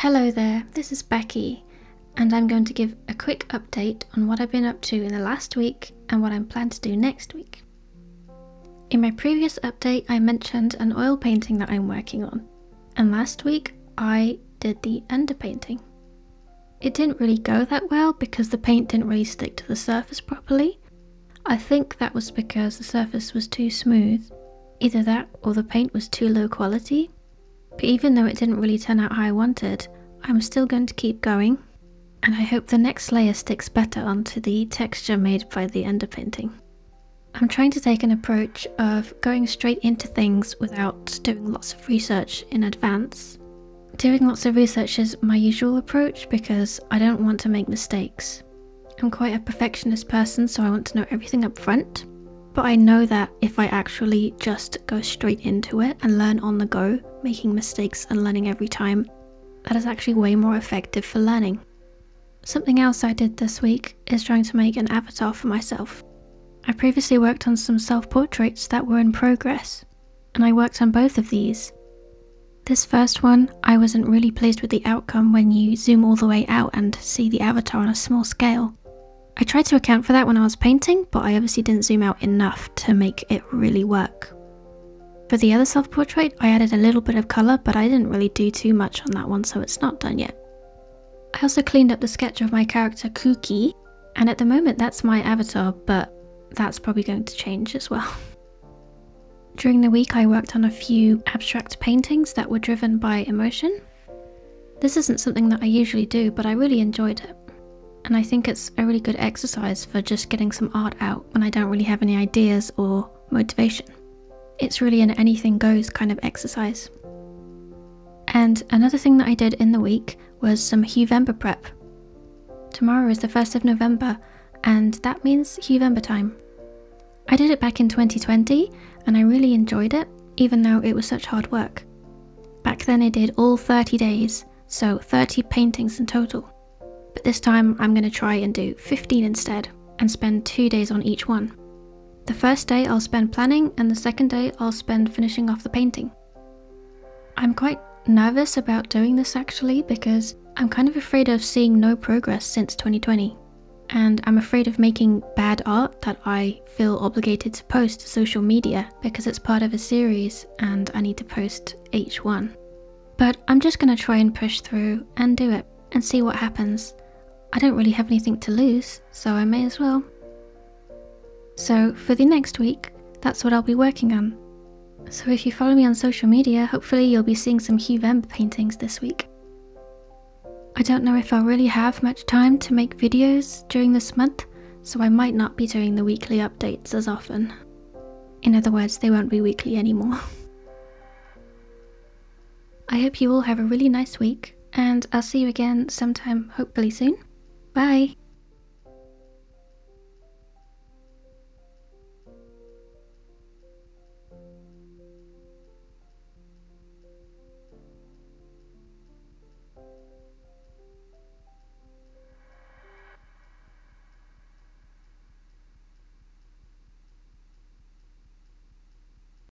Hello there, this is Becky, and I'm going to give a quick update on what I've been up to in the last week and what I'm planning to do next week. In my previous update, I mentioned an oil painting that I'm working on, and last week I did the underpainting. It didn't really go that well because the paint didn't really stick to the surface properly. I think that was because the surface was too smooth. Either that or the paint was too low quality. But even though it didn't really turn out how I wanted, I'm still going to keep going, and I hope the next layer sticks better onto the texture made by the underpainting. I'm trying to take an approach of going straight into things without doing lots of research in advance. Doing lots of research is my usual approach because I don't want to make mistakes. I'm quite a perfectionist person, so I want to know everything up front. But I know that if I actually just go straight into it and learn on the go, making mistakes and learning every time, that is actually way more effective for learning. Something else I did this week is trying to make an avatar for myself. I previously worked on some self-portraits that were in progress, and I worked on both of these. This first one, I wasn't really pleased with the outcome when you zoom all the way out and see the avatar on a small scale. I tried to account for that when I was painting, but I obviously didn't zoom out enough to make it really work. For the other self-portrait, I added a little bit of colour, but I didn't really do too much on that one, so it's not done yet. I also cleaned up the sketch of my character Cookie, and at the moment that's my avatar, but that's probably going to change as well. During the week I worked on a few abstract paintings that were driven by emotion. This isn't something that I usually do, but I really enjoyed it. And I think it's a really good exercise for just getting some art out when I don't really have any ideas or motivation. It's really an anything goes kind of exercise. And another thing that I did in the week was some Huevember prep. Tomorrow is the 1st of November, and that means Huevember time. I did it back in 2020, and I really enjoyed it, even though it was such hard work. Back then I did all 30 days, so 30 paintings in total. But this time I'm going to try and do 15 instead, and spend 2 days on each one. The first day I'll spend planning, and the second day I'll spend finishing off the painting. I'm quite nervous about doing this actually, because I'm kind of afraid of seeing no progress since 2020. And I'm afraid of making bad art that I feel obligated to post to social media because it's part of a series and I need to post each one. But I'm just going to try and push through and do it and see what happens. I don't really have anything to lose, so I may as well. So for the next week, that's what I'll be working on. So if you follow me on social media, hopefully you'll be seeing some Huevember paintings this week. I don't know if I'll really have much time to make videos during this month, so I might not be doing the weekly updates as often. In other words, they won't be weekly anymore. I hope you all have a really nice week, and I'll see you again sometime hopefully soon. Bye!